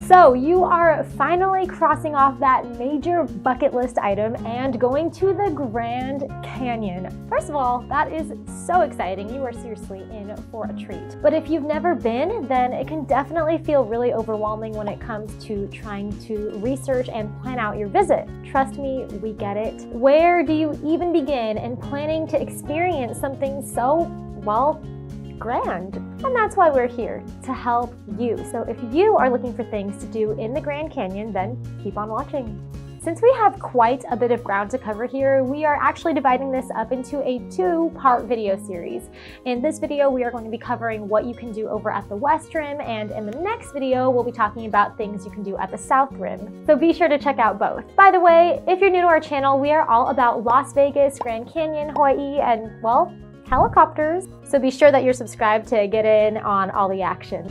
So you are finally crossing off that major bucket list item and going to the Grand Canyon. First of all, that is so exciting. You are seriously in for a treat. But if you've never been, then it can definitely feel really overwhelming when it comes to trying to research and plan out your visit. Trust me, we get it. Where do you even begin in planning to experience something so, well, grand? And that's why we're here, to help you. So if you are looking for things to do in the Grand Canyon, then keep on watching. Since we have quite a bit of ground to cover here, we are actually dividing this up into a two-part video series. In this video, we are going to be covering what you can do over at the West Rim, and in the next video, we'll be talking about things you can do at the South Rim. So be sure to check out both. By the way, if you're new to our channel, we are all about Las Vegas, Grand Canyon, Hawaii, and, well, helicopters. So be sure that you're subscribed to get in on all the action.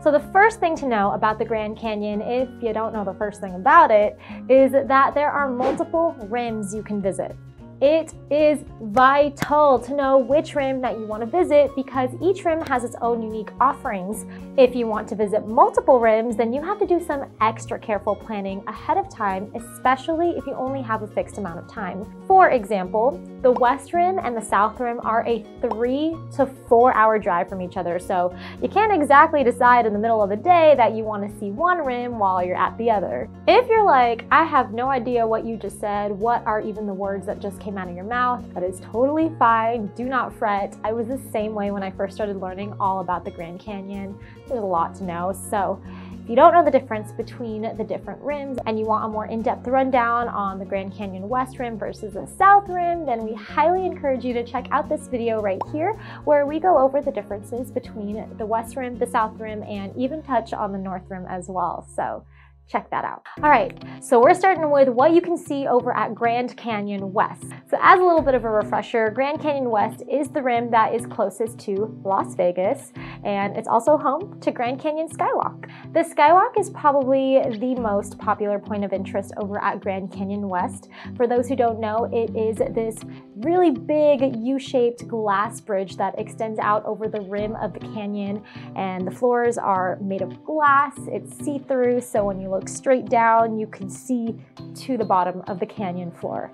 So the first thing to know about the Grand Canyon, if you don't know the first thing about it, is that there are multiple rims you can visit. It is vital to know which rim that you want to visit because each rim has its own unique offerings. If you want to visit multiple rims, then you have to do some extra careful planning ahead of time, especially if you only have a fixed amount of time. For example, the West Rim and the South Rim are a 3 to 4 hour drive from each other, so you can't exactly decide in the middle of the day that you want to see one rim while you're at the other. If you're like, I have no idea what you just said, what are even the words that just came out of your mouth, that is totally fine. Do not fret. I was the same way when I first started learning all about the Grand Canyon. There's a lot to know. So if you don't know the difference between the different rims and you want a more in-depth rundown on the Grand Canyon West Rim versus the South Rim, then we highly encourage you to check out this video right here where we go over the differences between the West Rim, the South Rim, and even touch on the North Rim as well. So check that out. All right, so we're starting with what you can see over at Grand Canyon West. So as a little bit of a refresher, Grand Canyon West is the rim that is closest to Las Vegas, and it's also home to Grand Canyon Skywalk. The Skywalk is probably the most popular point of interest over at Grand Canyon West. For those who don't know, it is this really big U-shaped glass bridge that extends out over the rim of the canyon, and the floors are made of glass. It's see-through, so when you look straight down, you can see to the bottom of the canyon floor.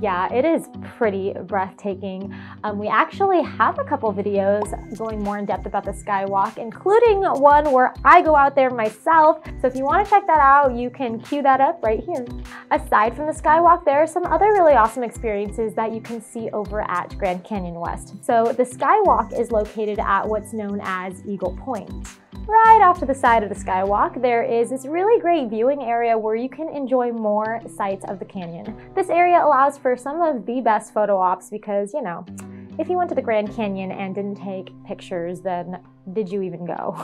Yeah, it is pretty breathtaking. We actually have a couple videos going more in depth about the Skywalk, including one where I go out there myself. So if you want to check that out, you can cue that up right here. Aside from the Skywalk, there are some other really awesome experiences that you can see over at Grand Canyon West. So the Skywalk is located at what's known as Eagle Point. Right off to the side of the Skywalk, there is this really great viewing area where you can enjoy more sights of the canyon. This area allows for some of the best photo ops because, you know, if you went to the Grand Canyon and didn't take pictures, then did you even go?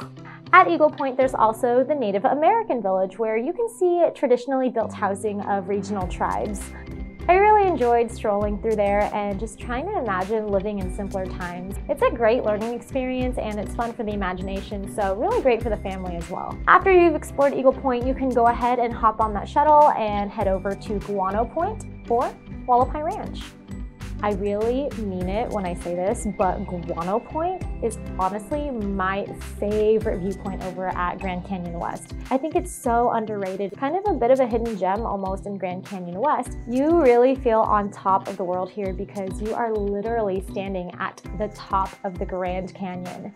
At Eagle Point, there's also the Native American village where you can see traditionally built housing of regional tribes. I really enjoyed strolling through there and just trying to imagine living in simpler times. It's a great learning experience and it's fun for the imagination, so really great for the family as well. After you've explored Eagle Point, you can go ahead and hop on that shuttle and head over to Guano Point or Hualapai Ranch. I really mean it when I say this, but Guano Point is honestly my favorite viewpoint over at Grand Canyon West. I think it's so underrated, kind of a bit of a hidden gem almost in Grand Canyon West. You really feel on top of the world here because you are literally standing at the top of the Grand Canyon.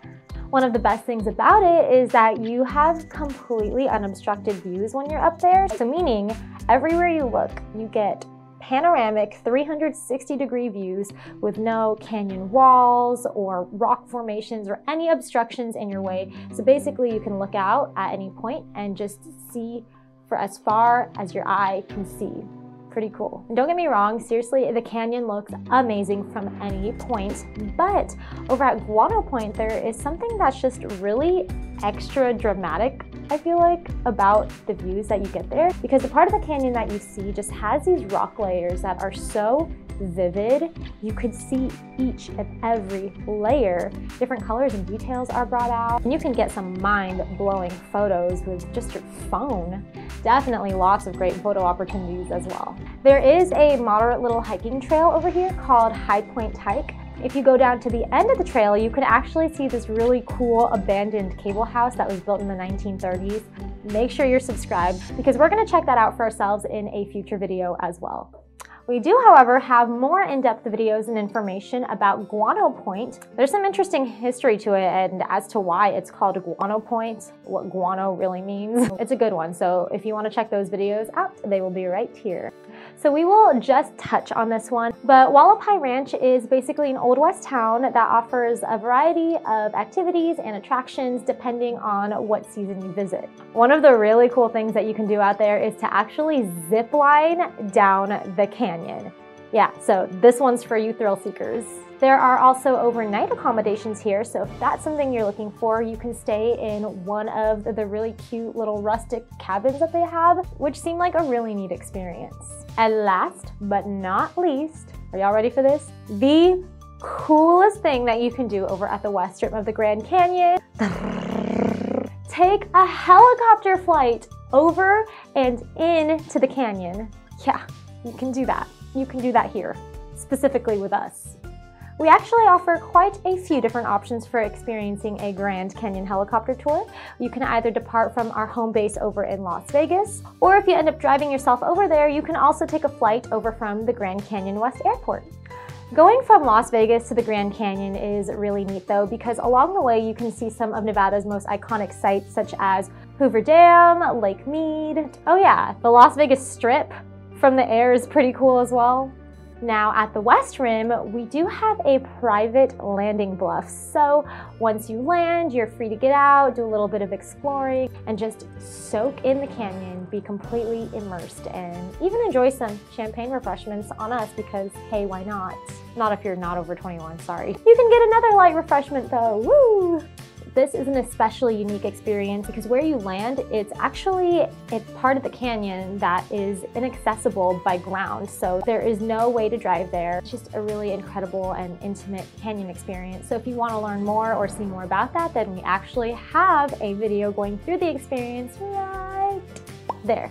One of the best things about it is that you have completely unobstructed views when you're up there. So meaning everywhere you look, you get panoramic 360-degree views with no canyon walls or rock formations or any obstructions in your way. So basically you can look out at any point and just see for as far as your eye can see. Pretty cool. And don't get me wrong, seriously, the canyon looks amazing from any point, but over at Guano Point, there is something that's just really extra dramatic, I feel like, about the views that you get there, because the part of the canyon that you see just has these rock layers that are so vivid. You could see each and every layer. Different colors and details are brought out, and you can get some mind-blowing photos with just your phone. Definitely lots of great photo opportunities as well. There is a moderate little hiking trail over here called High Point Hike. If you go down to the end of the trail, you can actually see this really cool abandoned cable house that was built in the 1930s. make sure you're subscribed because we're going to check that out for ourselves in a future video as well. We do, however, have more in-depth videos and information about Guano Point. There's some interesting history to it and as to why it's called Guano Point, what guano really means. It's a good one, so if you want to check those videos out, they will be right here. So we will just touch on this one, but Hualapai Ranch is basically an Old West town that offers a variety of activities and attractions depending on what season you visit. One of the really cool things that you can do out there is to actually zip line down the canyon. Yeah, so this one's for you thrill seekers. There are also overnight accommodations here, so if that's something you're looking for, you can stay in one of the really cute little rustic cabins that they have, which seem like a really neat experience. And last but not least, are y'all ready for this? The coolest thing that you can do over at the west rim of the Grand Canyon, take a helicopter flight over and into the canyon. Yeah, you can do that. You can do that here, specifically with us. We actually offer quite a few different options for experiencing a Grand Canyon helicopter tour. You can either depart from our home base over in Las Vegas, or if you end up driving yourself over there, you can also take a flight over from the Grand Canyon West Airport. Going from Las Vegas to the Grand Canyon is really neat though, because along the way you can see some of Nevada's most iconic sites such as Hoover Dam, Lake Mead. Oh yeah, the Las Vegas Strip from the air is pretty cool as well. Now at the West Rim, we do have a private landing bluff. So once you land, you're free to get out, do a little bit of exploring, and just soak in the canyon, be completely immersed, and even enjoy some champagne refreshments on us because, hey, why not? Not if you're not over 21, sorry. You can get another light refreshment though, woo! This is an especially unique experience because where you land, it's part of the canyon that is inaccessible by ground. So there is no way to drive there. It's just a really incredible and intimate canyon experience. So if you want to learn more or see more about that, then we actually have a video going through the experience right there.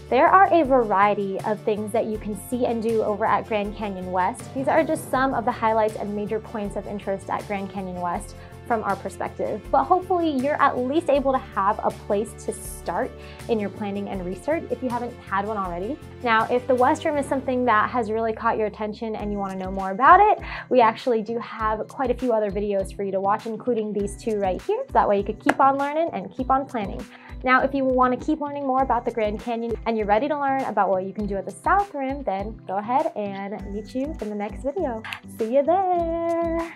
There are a variety of things that you can see and do over at Grand Canyon West. These are just some of the highlights and major points of interest at Grand Canyon West from our perspective, but hopefully you're at least able to have a place to start in your planning and research if you haven't had one already. Now, if the West Rim is something that has really caught your attention and you want to know more about it, we actually do have quite a few other videos for you to watch, including these two right here. That way you could keep on learning and keep on planning. Now, if you want to keep learning more about the Grand Canyon and you're ready to learn about what you can do at the South Rim, then go ahead and meet you in the next video. See you there.